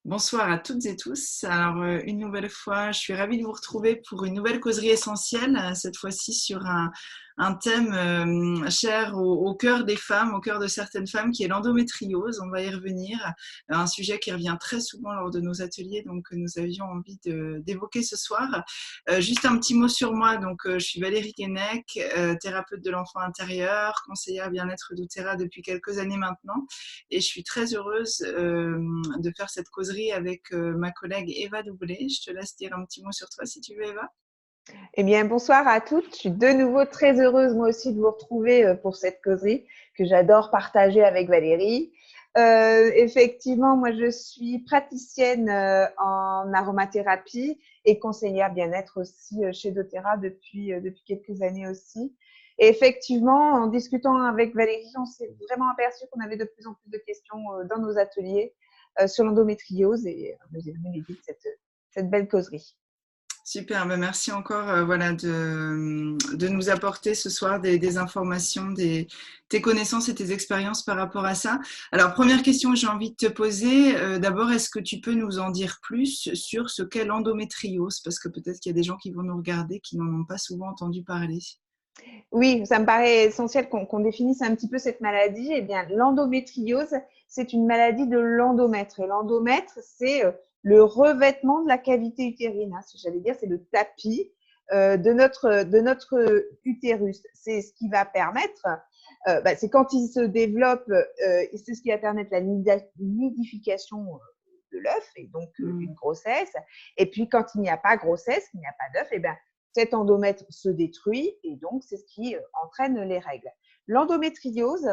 Bonsoir à toutes et tous. Alors, une nouvelle fois, je suis ravie de vous retrouver pour une nouvelle causerie essentielle, cette fois-ci sur un thème cher au cœur des femmes, au cœur de certaines femmes, qui est l'endométriose. On va y revenir. Un sujet qui revient très souvent lors de nos ateliers, donc que nous avions envie d'évoquer ce soir. Juste un petit mot sur moi. Donc, je suis Valérie Guenec, thérapeute de l'enfant intérieur, conseillère bien-être doTERRA depuis quelques années maintenant. Et je suis très heureuse de faire cette causerie avec ma collègue Eva Doublet. Je te laisse dire un petit mot sur toi si tu veux, Eva. Eh bien, bonsoir à toutes. Je suis de nouveau très heureuse, moi aussi, de vous retrouver pour cette causerie que j'adore partager avec Valérie. Effectivement, moi, je suis praticienne en aromathérapie et conseillère bien-être aussi chez doTERRA depuis quelques années aussi. Et effectivement, en discutant avec Valérie, on s'est vraiment aperçu qu'on avait de plus en plus de questions dans nos ateliers sur l'endométriose et nous est venue l'idée de cette belle causerie. Super, ben merci encore voilà, de nous apporter ce soir des informations, tes connaissances et tes expériences par rapport à ça. Alors, première question que j'ai envie de te poser, d'abord, est-ce que tu peux nous en dire plus sur ce qu'est l'endométriose? Parce que peut-être qu'il y a des gens qui vont nous regarder qui n'en ont pas souvent entendu parler. Oui, ça me paraît essentiel qu'on définisse un petit peu cette maladie. Eh bien, l'endométriose, c'est une maladie de l'endomètre. Et l'endomètre, c'est le revêtement de la cavité utérine. J'allais dire, c'est le tapis de notre utérus. C'est ce qui va permettre, c'est quand il se développe, c'est ce qui va permettre la nidification de l'œuf et donc une grossesse. Et puis, quand il n'y a pas grossesse, qu'il n'y a pas d'œuf, eh bien, cet endomètre se détruit et donc c'est ce qui entraîne les règles. L'endométriose,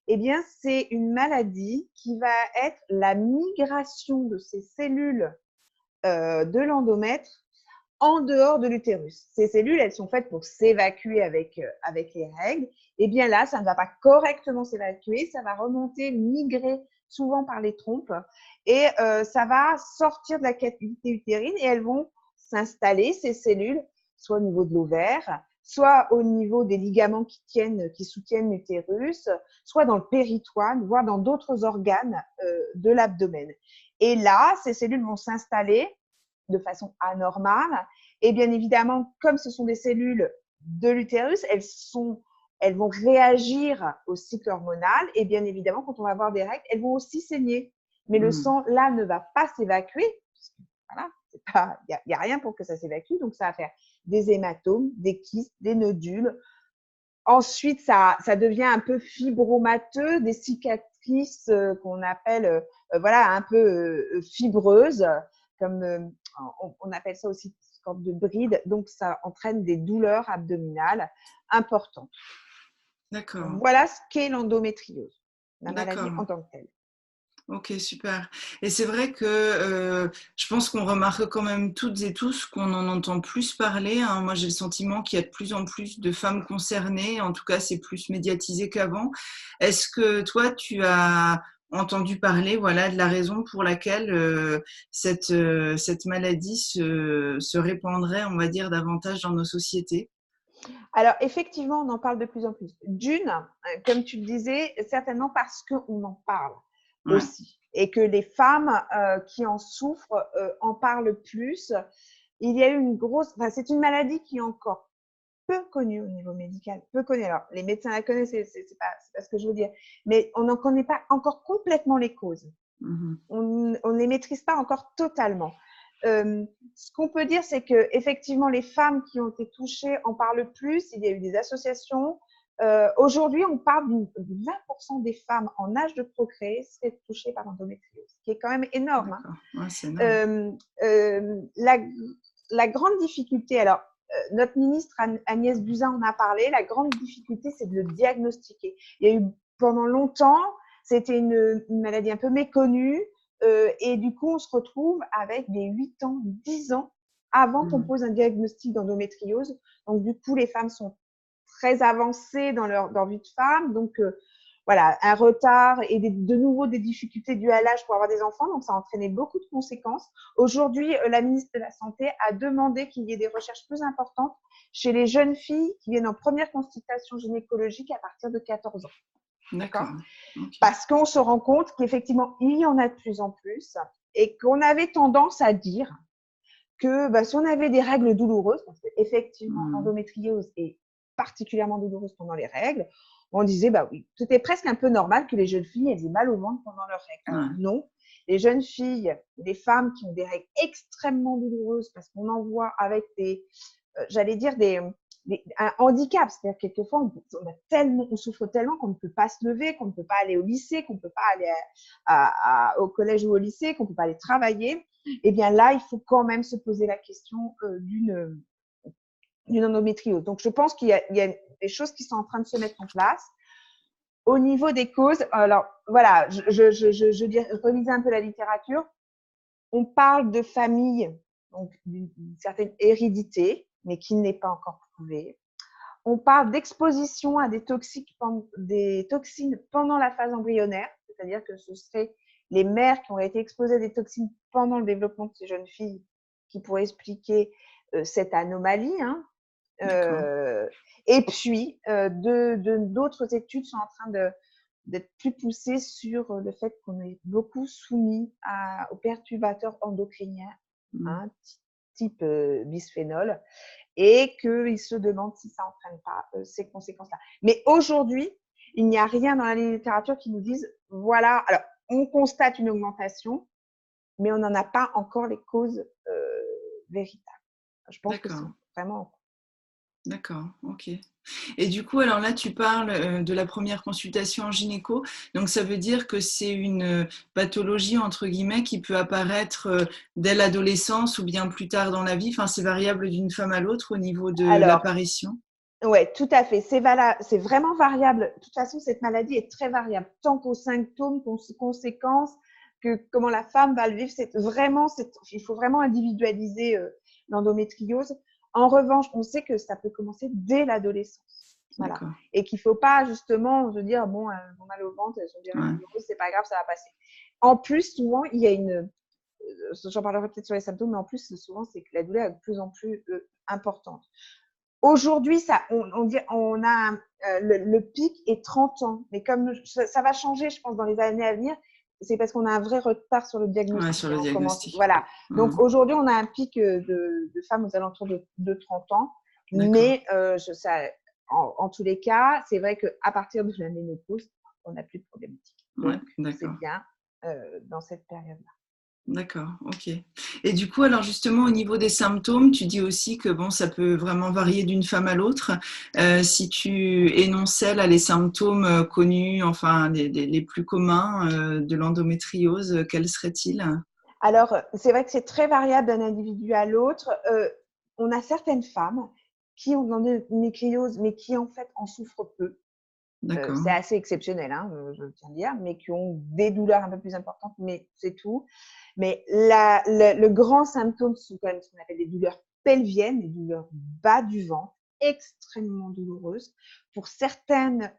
eh bien, c'est une maladie qui va être la migration de ces cellules de l'endomètre en dehors de l'utérus. Ces cellules, elles sont faites pour s'évacuer avec les règles. Et bien là, ça ne va pas correctement s'évacuer, ça va remonter, migrer souvent par les trompes et ça va sortir de la cavité utérine et elles vont s'installer, ces cellules, soit au niveau de l'ovaire, soit au niveau des ligaments qui soutiennent l'utérus, soit dans le péritoine, voire dans d'autres organes de l'abdomen. Et là, ces cellules vont s'installer de façon anormale. Et bien évidemment, comme ce sont des cellules de l'utérus, elles vont réagir au cycle hormonal. Et bien évidemment, quand on va avoir des règles, elles vont aussi saigner. Mais le sang, là, ne va pas s'évacuer. Voilà, il n'y a rien pour que ça s'évacue. Donc, ça va faire des hématomes, des kystes, des nodules. Ensuite, ça devient un peu fibromateux, des cicatrices qu'on appelle voilà, un peu fibreuses, comme on appelle ça aussi sorte de bride. Donc, ça entraîne des douleurs abdominales importantes. D'accord, Donc, voilà ce qu'est l'endométriose, la maladie d'accord. en tant que telle. Ok, super. Et c'est vrai que je pense qu'on remarque quand même toutes et tous qu'on en entend plus parler, hein. Moi, j'ai le sentiment qu'il y a de plus en plus de femmes concernées. En tout cas, c'est plus médiatisé qu'avant. Est-ce que toi, tu as entendu parler, voilà, de la raison pour laquelle cette maladie se répandrait, on va dire, davantage dans nos sociétés? Alors, effectivement, on en parle de plus en plus. D'une, comme tu le disais, certainement parce qu'on en parle Ouais. aussi et que les femmes qui en souffrent en parlent plus. Il y a eu une grosse, enfin, c'est une maladie qui est encore peu connue au niveau médical, peu connue. Alors, les médecins la connaissent, c'est pas ce que je veux dire, mais on n'en connaît pas encore complètement les causes. Mhm. On ne les maîtrise pas encore totalement. Ce qu'on peut dire, c'est que effectivement, les femmes qui ont été touchées en parlent plus. Il y a eu des associations. Aujourd'hui, on parle de 20% des femmes en âge de procréer seraient touchées par l'endométriose, ce qui est quand même énorme. D'accord. Ouais, c'est énorme. Euh, euh, la, la grande difficulté, alors notre ministre Agnès Buzyn en a parlé, la grande difficulté, c'est de le diagnostiquer. Il y a eu pendant longtemps, c'était une maladie un peu méconnue, et du coup, on se retrouve avec des 8 ans, 10 ans avant qu'on Mhm. pose un diagnostic d'endométriose. Donc, du coup, les femmes sont très avancées dans leur vie de femme. Donc, voilà, un retard et de nouveau des difficultés dues à l'âge pour avoir des enfants. Donc, ça a entraîné beaucoup de conséquences. Aujourd'hui, la ministre de la Santé a demandé qu'il y ait des recherches plus importantes chez les jeunes filles qui viennent en première consultation gynécologique à partir de 14 ans. D'accord? D'accord. Ok. Parce qu'on se rend compte qu'effectivement, il y en a de plus en plus. et qu'on avait tendance à dire que si on avait des règles douloureuses, parce qu'effectivement, l'endométriose est particulièrement douloureuse pendant les règles, on disait, oui, c'était presque un peu normal que les jeunes filles elles aient mal au ventre pendant leurs règles. Alors, non, les jeunes filles, les femmes qui ont des règles extrêmement douloureuses, parce qu'on en voit avec j'allais dire, un handicap. C'est-à-dire, quelquefois, on souffre tellement qu'on ne peut pas se lever, qu'on ne peut pas aller au lycée, qu'on ne peut pas aller au collège ou au lycée, qu'on ne peut pas aller travailler. Eh bien là, il faut quand même se poser la question d'une endométriose. Donc, je pense qu'il y a des choses qui sont en train de se mettre en place. Au niveau des causes, alors voilà, je relisais un peu la littérature. On parle de famille, donc d'une certaine hérédité, mais qui n'est pas encore prouvée. On parle d'exposition à des toxines pendant la phase embryonnaire, c'est-à-dire que ce serait les mères qui ont été exposées à des toxines pendant le développement de ces jeunes filles qui pourraient expliquer cette anomalie. Et puis, d'autres études sont en train d'être plus poussées sur le fait qu'on est beaucoup soumis aux perturbateurs endocriniens, type bisphénol, et qu'ils se demandent si ça n'entraîne pas ces conséquences-là. Mais aujourd'hui, il n'y a rien dans la littérature qui nous dise, voilà, alors on constate une augmentation, mais on n'en a pas encore les causes véritables. Je pense que c'est vraiment… D'accord, ok. Et du coup, alors là, tu parles de la première consultation en gynéco. Donc, ça veut dire que c'est une pathologie, entre guillemets, qui peut apparaître dès l'adolescence ou bien plus tard dans la vie. Enfin, c'est variable d'une femme à l'autre au niveau de l'apparition. Oui, tout à fait. C'est vraiment variable. De toute façon, cette maladie est très variable, tant qu'aux symptômes, qu'aux conséquences, que comment la femme va le vivre. Il faut vraiment individualiser l'endométriose. En revanche, on sait que ça peut commencer dès l'adolescence. Voilà. Et qu'il ne faut pas justement se dire, bon, elles ont mal au ventre, elles sont bien douloureuses, c'est pas grave, ça va passer. En plus, souvent, il y a j'en parlerai peut-être sur les symptômes, mais en plus, souvent, c'est que la douleur est de plus en plus importante. Aujourd'hui, on a le pic est 30 ans, mais comme ça va changer, je pense, dans les années à venir, c'est parce qu'on a un vrai retard sur le diagnostic. Ouais, sur le diagnostic. Voilà. Donc aujourd'hui, on a un pic de femmes aux alentours de 30 ans, mais en tous les cas, c'est vrai qu'à partir de la ménopause, on n'a plus de problématique. Donc c'est bien dans cette période-là. D'accord, ok. Et du coup, alors justement, au niveau des symptômes, tu dis aussi que bon, ça peut vraiment varier d'une femme à l'autre. Si tu énonçais là les symptômes connus, enfin les plus communs de l'endométriose, quels seraient-ils? Alors, c'est vrai que c'est très variable d'un individu à l'autre. On a certaines femmes qui ont l'endométriose, mais qui en fait en souffrent peu. C'est assez exceptionnel, je tiens à dire, mais qui ont des douleurs un peu plus importantes, mais c'est tout. Mais le grand symptôme sont quand même ce qu'on appelle des douleurs pelviennes, des douleurs bas du ventre, extrêmement douloureuses. Pour certaines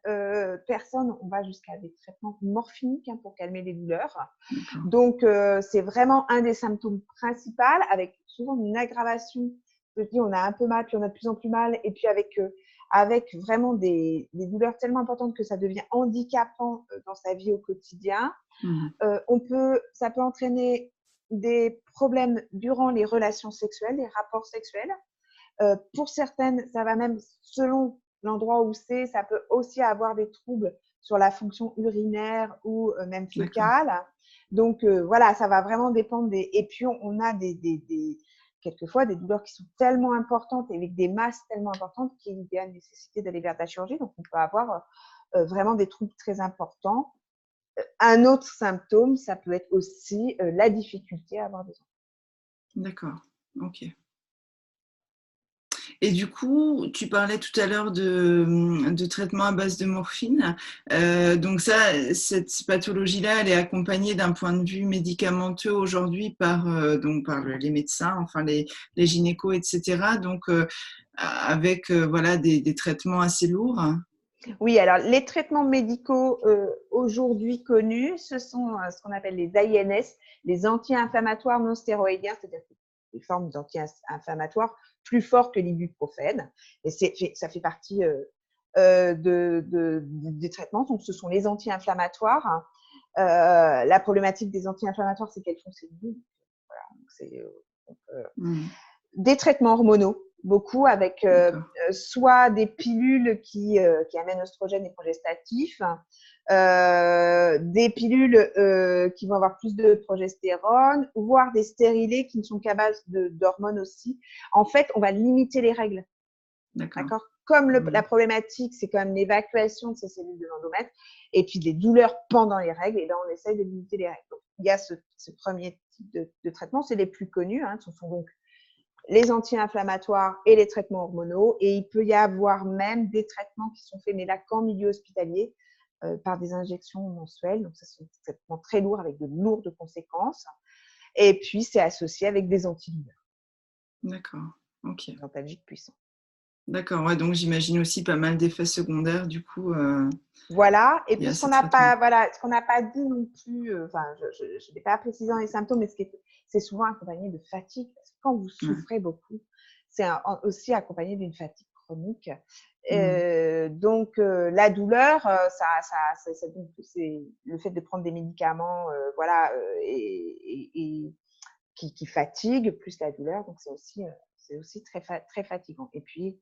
personnes, on va jusqu'à des traitements morphiniques pour calmer les douleurs. Donc, c'est vraiment un des symptômes principaux, avec souvent une aggravation. Je dis, on a un peu mal, puis on a de plus en plus mal, et puis avec vraiment des douleurs tellement importantes que ça devient handicapant dans sa vie au quotidien. Ça peut entraîner des problèmes durant les relations sexuelles, les rapports sexuels. Pour certaines, ça va même, selon l'endroit où c'est, ça peut aussi avoir des troubles sur la fonction urinaire ou même fécale. Donc, voilà, ça va vraiment dépendre Et puis, on a quelquefois des douleurs qui sont tellement importantes et avec des masses tellement importantes qu'il y a nécessité d'aller vers la chirurgie. Donc, on peut avoir vraiment des troubles très importants. Un autre symptôme, ça peut être aussi la difficulté à avoir des enfants. D'accord, ok. Et du coup, tu parlais tout à l'heure de traitement à base de morphine. Donc cette pathologie-là, elle est accompagnée d'un point de vue médicamenteux aujourd'hui par les médecins, enfin les gynécos, etc. Donc avec voilà des traitements assez lourds. Oui, alors les traitements médicaux aujourd'hui connus, ce sont ce qu'on appelle les AINS, les anti-inflammatoires non stéroïdiens, c'est-à-dire des formes d'anti-inflammatoires plus fortes que l'ibuprofène. Et ça fait partie des traitements. Donc, ce sont les anti-inflammatoires. La problématique des anti-inflammatoires, c'est qu'elles font ces bulles. Voilà, donc des traitements hormonaux, beaucoup avec soit des pilules qui amènent oestrogènes et progestatifs, des pilules qui vont avoir plus de progestérone, voire des stérilés qui ne sont qu'à base d'hormones aussi. En fait, on va limiter les règles. D'accord. Comme la problématique, c'est quand même l'évacuation de ces cellules de l'endomètre et puis des douleurs pendant les règles. Et là, on essaye de limiter les règles. Donc, il y a ce premier type de traitement. C'est les plus connus. Ce sont donc les anti-inflammatoires et les traitements hormonaux. Et il peut y avoir même des traitements qui sont faits, mais là, qu'en milieu hospitalier, par des injections mensuelles. Donc, ça, c'est un traitement très lourd avec de lourdes conséquences. Et puis, c'est associé avec des antidouleurs. D'accord. Ok. Des antalgiques puissants. D'accord, ouais, donc j'imagine aussi pas mal d'effets secondaires du coup. Voilà, et puis ce qu'on n'a pas dit non plus, je n'ai pas précisé dans les symptômes, mais c'est souvent accompagné de fatigue, parce que quand vous souffrez beaucoup, c'est aussi accompagné d'une fatigue chronique. Donc la douleur, c'est le fait de prendre des médicaments, et qui fatiguent plus la douleur, donc c'est aussi très fatigant. Et puis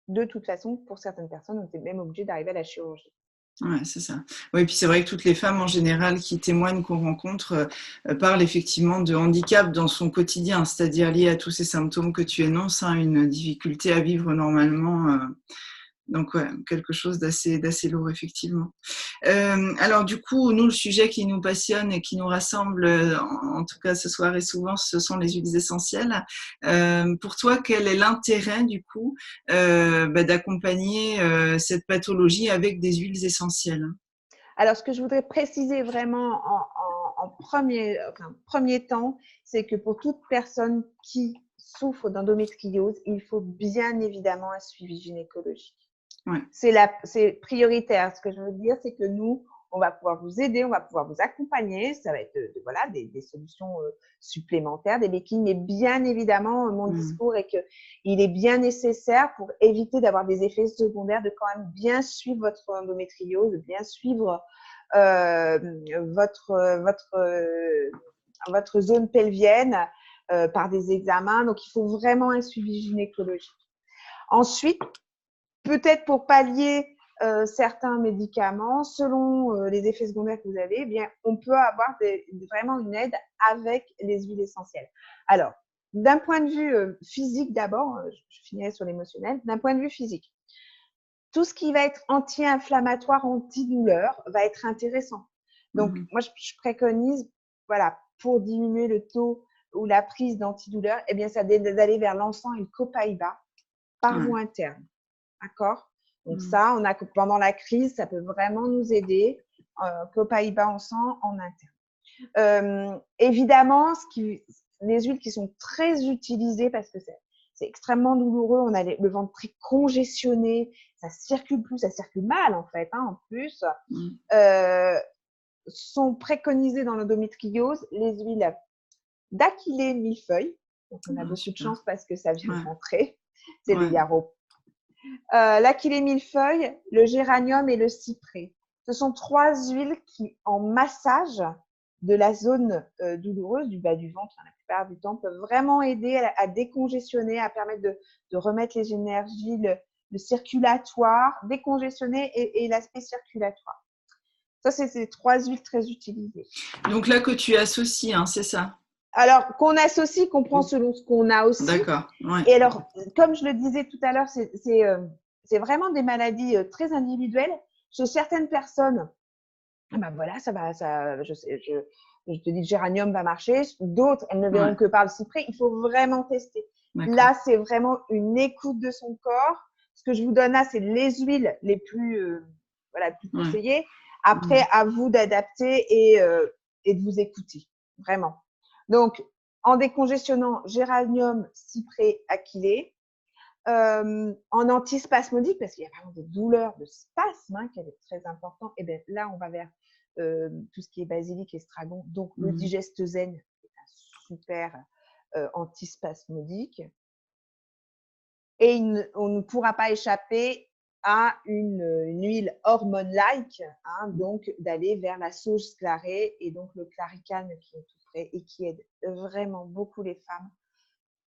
de toute façon, pour certaines personnes, on était même obligé d'arriver à la chirurgie. Ouais, c'est ça. Oui, puis c'est vrai que toutes les femmes en général qui témoignent qu'on rencontre parlent effectivement de handicap dans son quotidien, c'est-à-dire lié à tous ces symptômes que tu énonces, une difficulté à vivre normalement. Donc, ouais, quelque chose d'assez lourd, effectivement. Alors, du coup, nous, le sujet qui nous passionne et qui nous rassemble, en tout cas ce soir et souvent, ce sont les huiles essentielles. Pour toi, quel est l'intérêt, du coup, d'accompagner cette pathologie avec des huiles essentielles? Alors, ce que je voudrais préciser vraiment en premier temps, c'est que pour toute personne qui souffre d'endométriose, il faut bien évidemment un suivi gynécologique. Ouais. C'est prioritaire. Ce que je veux dire, c'est que nous, on va pouvoir vous aider, on va pouvoir vous accompagner. Ça va être des solutions supplémentaires, des béquilles, mais bien évidemment, mon discours est qu'il est bien nécessaire pour éviter d'avoir des effets secondaires, de quand même bien suivre votre endométriose, de bien suivre votre zone pelvienne par des examens. Donc, il faut vraiment un suivi gynécologique. Ensuite, peut-être pour pallier certains médicaments, selon les effets secondaires que vous avez, eh bien, on peut avoir vraiment une aide avec les huiles essentielles. Alors, d'un point de vue physique d'abord, je finirai sur l'émotionnel, d'un point de vue physique, tout ce qui va être anti-inflammatoire, antidouleur va être intéressant. Donc, moi, je préconise, pour diminuer le taux ou la prise d'antidouleur, eh bien, ça d'aller vers l'encens et le copaïba par voie interne. D'accord? Donc ça, pendant la crise, ça peut vraiment nous aider. Copaïba encens en interne. Évidemment, les huiles qui sont très utilisées parce que c'est extrêmement douloureux, on a le ventre très congestionné, ça circule plus, ça circule mal en fait, en plus, sont préconisées dans l'endométriose les huiles d'Achillée millefeuille. Donc on a beaucoup de chance parce que ça vient de rentrer. C'est le yarrow. L'Achillée millefeuille, le géranium et le cyprès. Ce sont 3 huiles qui, en massage de la zone douloureuse du bas du ventre, la plupart du temps, peuvent vraiment aider à décongestionner, à permettre de remettre les énergies, le circulatoire, décongestionner et l'aspect circulatoire. Ça, c'est ces 3 huiles très utilisées. Donc là que tu associes, c'est ça? Alors, qu'on associe, qu'on prend selon ce qu'on a aussi. D'accord. Ouais. Et alors, comme je le disais tout à l'heure, c'est vraiment des maladies très individuelles. Chez certaines personnes, je te dis le géranium va marcher. D'autres, elles ne verront que par le cyprès. Il faut vraiment tester. Là, c'est vraiment une écoute de son corps. Ce que je vous donne là, c'est les huiles les plus conseillées. Après, à vous d'adapter et de vous écouter. Vraiment. Donc, en décongestionnant, géranium, cyprès, achillée. En antispasmodique, parce qu'il y a vraiment des douleurs de spasme qui est très important, et bien là, on va vers tout ce qui est basilic, estragon. Donc, le digeste-zen est un super antispasmodique. Et on ne pourra pas échapper à une huile hormone-like, hein, donc d'aller vers la sauge clarée et donc le Claricane qui est tout frais et qui aide vraiment beaucoup les femmes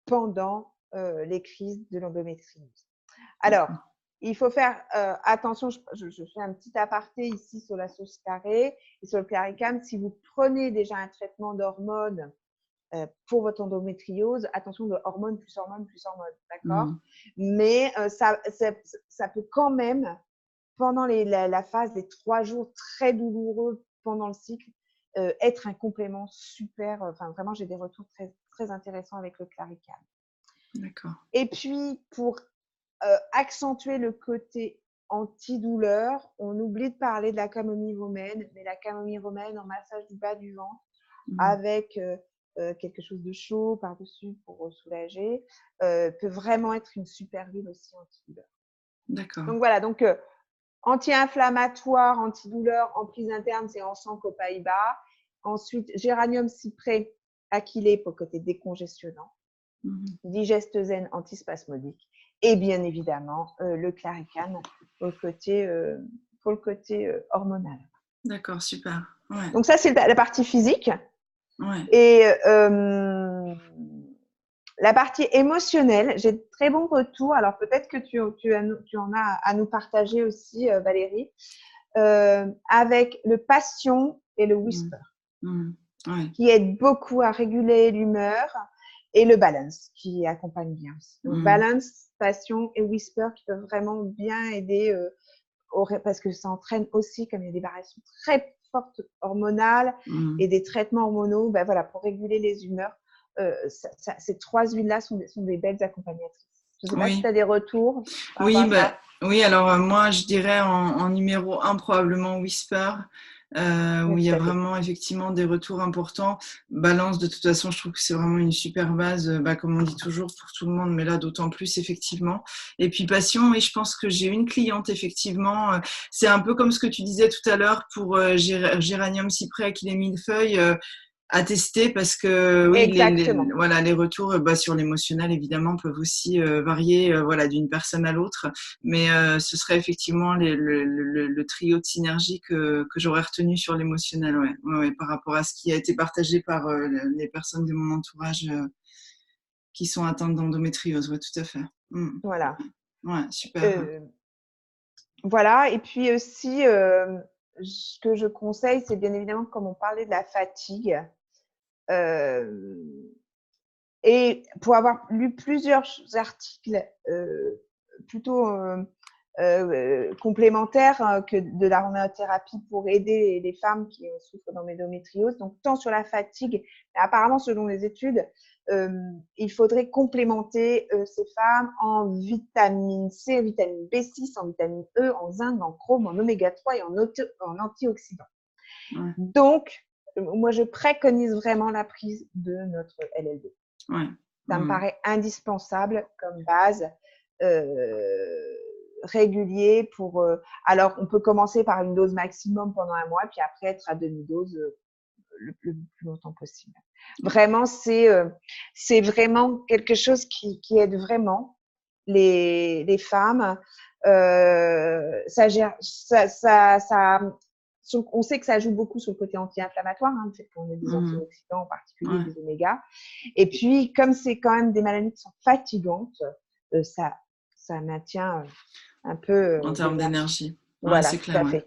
pendant les crises de l'endométriose. Alors, il faut faire attention, je fais un petit aparté ici sur la sauge clarée et sur le Claricane. Si vous prenez déjà un traitement d'hormones pour votre endométriose, attention de hormones plus hormones plus hormones, d'accord? Mais ça peut quand même, pendant la phase des 3 jours très douloureux pendant le cycle, être un complément super. Enfin, vraiment, j'ai des retours très, très intéressants avec le Claricane. D'accord. Et puis, pour accentuer le côté antidouleur, on oublie de parler de la camomille romaine, mais la camomille romaine en massage du bas du ventre avec quelque chose de chaud par-dessus pour soulager, peut vraiment être une super huile aussi antidouleur. D'accord. Donc voilà, donc anti-inflammatoire, antidouleur en prise interne, c'est Encens Copaiba. Ensuite, géranium cyprès achillée pour le côté décongestionnant. Digeste Zen antispasmodique. Et bien évidemment, le Claricane pour le côté hormonal. D'accord, super. Ouais. Donc ça, c'est la partie physique. Ouais. Et la partie émotionnelle, j'ai de très bons retours. Alors peut-être que tu en as à nous partager aussi, Valérie, avec le Passion et le Whisper, Ouais. qui aident beaucoup à réguler l'humeur, et le Balance, qui accompagne bien aussi. Donc Balance, Passion et Whisper qui peuvent vraiment bien aider, parce que ça entraîne aussi, comme il y a des variations très fortes hormonales et des traitements hormonaux, ben voilà, pour réguler les humeurs. Ces 3 huiles-là sont des belles accompagnatrices. Je ne sais pas si tu as des retours. Oui, alors moi, je dirais en numéro 1, probablement Whisper, où il y a vraiment effectivement des retours importants. Balance, de toute façon, je trouve que c'est vraiment une super base, comme on dit toujours, pour tout le monde, mais là, d'autant plus, effectivement. Et puis Passion, oui, je pense que j'ai une cliente, effectivement. C'est un peu comme ce que tu disais tout à l'heure pour Géranium cyprès qui les millefeuilles. À tester parce que oui, les retours sur l'émotionnel évidemment peuvent aussi varier d'une personne à l'autre, mais ce serait effectivement le trio de synergie que j'aurais retenu sur l'émotionnel, par rapport à ce qui a été partagé par les personnes de mon entourage qui sont atteintes d'endométriose, tout à fait. Voilà. Ouais, super. Voilà, et puis aussi, ce que je conseille, c'est bien évidemment, comme on parlait de la fatigue, et pour avoir lu plusieurs articles plutôt complémentaires que de l'aromathérapie pour aider les femmes qui souffrent d'endométriose, donc tant sur la fatigue, mais apparemment selon les études, il faudrait complémenter ces femmes en vitamine C, en vitamine B6, en vitamine E, en zinc, en chrome, en oméga 3 et en antioxydants. Donc, moi, je préconise vraiment la prise de notre LLD. Ça me paraît indispensable comme base régulier pour… alors, on peut commencer par une dose maximum pendant 1 mois, puis après être à demi-dose le plus longtemps possible. Vraiment, c'est vraiment quelque chose qui aide vraiment les femmes. On sait que ça joue beaucoup sur le côté anti-inflammatoire, le fait qu'on ait des antioxydants, en particulier des omégas. Et puis, comme c'est quand même des maladies qui sont fatigantes, ça maintient un peu… en termes d'énergie. Voilà, c'est tout clair. à fait.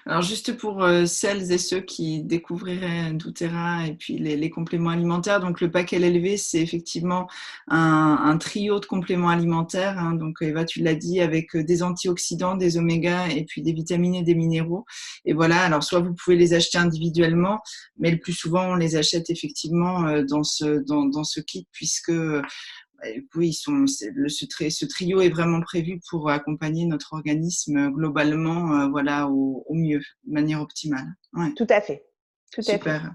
Alors, juste pour celles et ceux qui découvriraient doTERRA et puis les compléments alimentaires, donc le pack LLV, c'est effectivement un trio de compléments alimentaires. Donc, Eva, tu l'as dit, avec des antioxydants, des omégas et puis des vitamines et des minéraux. Et voilà, alors soit vous pouvez les acheter individuellement, mais le plus souvent, on les achète effectivement dans ce kit puisque… oui, ce trio est vraiment prévu pour accompagner notre organisme globalement, au mieux, de manière optimale. Tout à fait. Super.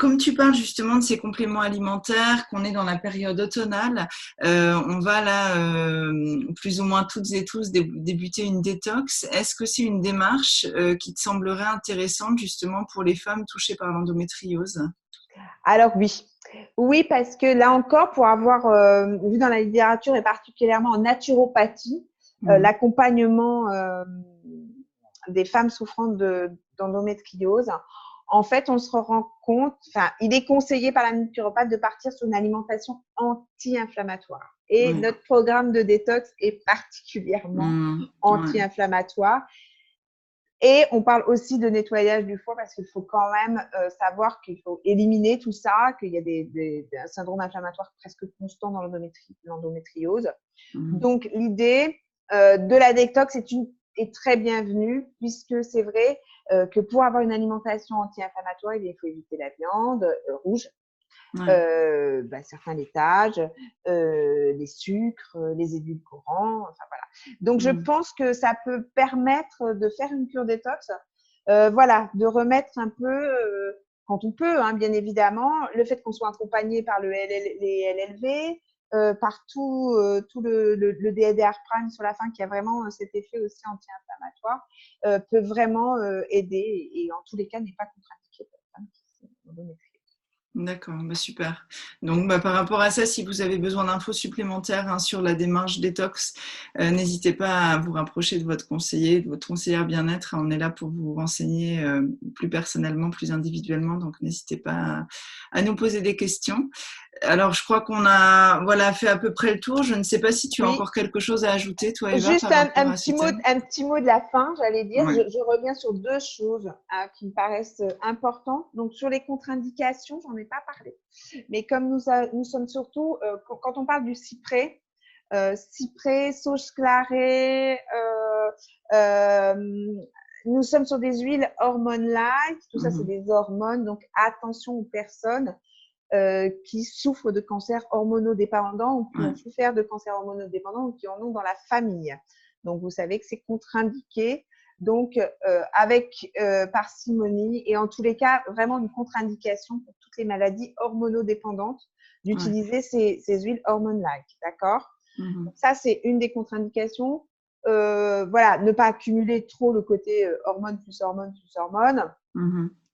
Comme tu parles justement de ces compléments alimentaires, qu'on est dans la période automnale, on va là, plus ou moins toutes et tous, débuter une détox. Est-ce que c'est une démarche qui te semblerait intéressante justement pour les femmes touchées par l'endométriose ? Alors oui, parce que là encore, pour avoir vu dans la littérature et particulièrement en naturopathie, l'accompagnement des femmes souffrant d'endométriose. En fait, on se rend compte, enfin, il est conseillé par la naturopathe de partir sur une alimentation anti-inflammatoire. Et notre programme de détox est particulièrement anti-inflammatoire. Et on parle aussi de nettoyage du foie parce qu'il faut quand même savoir qu'il faut éliminer tout ça, qu'il y a un syndrome inflammatoire presque constant dans l'endométriose. Donc, l'idée de la détox est très bienvenue puisque c'est vrai que pour avoir une alimentation anti-inflammatoire, il faut éviter la viande rouge, certains laitages, les sucres, les édulcorants, enfin voilà. Donc, je pense que ça peut permettre de faire une cure détox, de remettre un peu, quand on peut, hein, bien évidemment, le fait qu'on soit accompagné par les LLV, par tout le DHR prime sur la fin qui a vraiment cet effet aussi anti-inflammatoire, peut vraiment aider et en tous les cas n'est pas contre-indiqué pour les femmes qui sont endométrioses. D'accord, super. Donc, par rapport à ça, si vous avez besoin d'infos supplémentaires sur la démarche détox, n'hésitez pas à vous rapprocher de votre conseiller, de votre conseillère bien-être. On est là pour vous renseigner plus personnellement, plus individuellement. Donc, n'hésitez pas à nous poser des questions. Alors, je crois qu'on a fait à peu près le tour. Je ne sais pas si tu as encore quelque chose à ajouter, toi, Eva, juste par rapport à ce thème. un petit mot de la fin, j'allais dire. Je reviens sur deux choses qui me paraissent importantes. Donc, sur les contre-indications, j'en ai pas parlé. Mais comme nous sommes surtout, quand on parle du cyprès, sauge clarée, nous sommes sur des huiles hormonales. Tout ça, c'est des hormones. Donc, attention aux personnes qui souffrent de cancers hormonodépendants ou qui ont souffert de cancers hormonodépendants ou qui en ont dans la famille. Donc, vous savez que c'est contre-indiqué. Donc, avec parcimonie et en tous les cas, vraiment une contre-indication pour toutes les maladies hormonodépendantes d'utiliser ces huiles hormonales. D'accord ? Donc, ça, c'est une des contre-indications. Ne pas accumuler trop le côté hormone plus hormone plus hormone.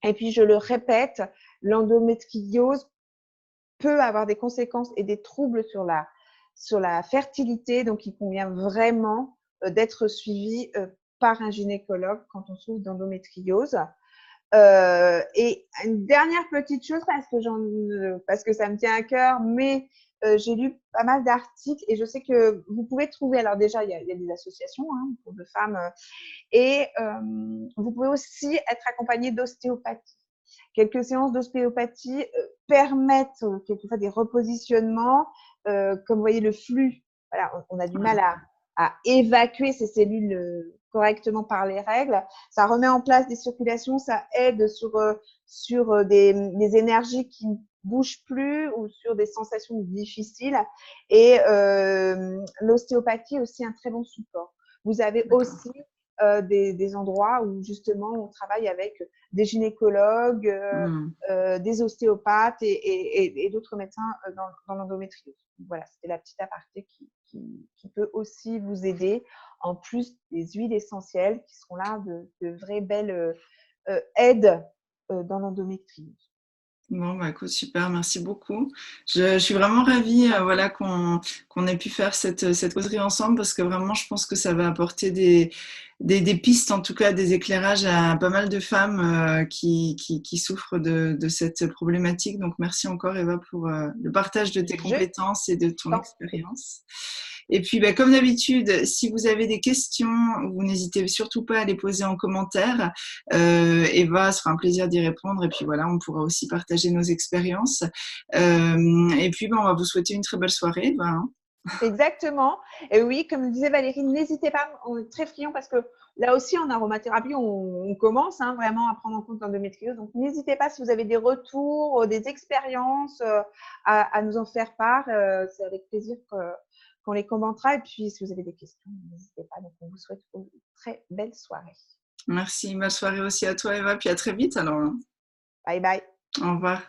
Et puis, je le répète, l'endométriose peut avoir des conséquences et des troubles sur la fertilité. Donc, il convient vraiment d'être suivi par un gynécologue quand on souffre d'endométriose. Et une dernière petite chose, parce que ça me tient à cœur, mais j'ai lu pas mal d'articles et je sais que vous pouvez trouver, alors déjà, il y a des associations pour de femmes, et vous pouvez aussi être accompagné d'ostéopathie. Quelques séances d'ostéopathie permettent quelquefois des repositionnements, comme vous voyez le flux. Voilà, on a du mal à évacuer ces cellules correctement par les règles. Ça remet en place des circulations, ça aide sur des énergies qui ne bougent plus ou sur des sensations difficiles. Et l'ostéopathie est aussi un très bon support. Vous avez aussi des endroits où justement on travaille avec des gynécologues, des ostéopathes et d'autres médecins dans l'endométriose. Voilà, c'était la petite aparté qui peut aussi vous aider, en plus des huiles essentielles qui seront là de vraies belles aides dans l'endométriose. Bon, écoute, super, merci beaucoup. Je suis vraiment ravie qu'on ait pu faire cette causerie ensemble parce que vraiment, je pense que ça va apporter des pistes, en tout cas des éclairages à pas mal de femmes qui souffrent de cette problématique. Donc, merci encore, Eva, pour le partage de tes compétences et de ton expérience. Et puis, comme d'habitude, si vous avez des questions, vous n'hésitez surtout pas à les poser en commentaire. Eva, ce sera un plaisir d'y répondre. Et puis voilà, on pourra aussi partager nos expériences. Et puis, on va vous souhaiter une très belle soirée, Eva. Exactement. Et oui, comme disait Valérie, n'hésitez pas, on est très friands parce que là aussi, en aromathérapie, on commence vraiment à prendre en compte l'endométriose. Donc, n'hésitez pas si vous avez des retours, des expériences à nous en faire part. C'est avec plaisir qu'on les commentera. Et puis, si vous avez des questions, n'hésitez pas. Donc, on vous souhaite une très belle soirée. Merci, belle soirée aussi à toi, Eva. Puis à très vite alors. Bye bye. Au revoir.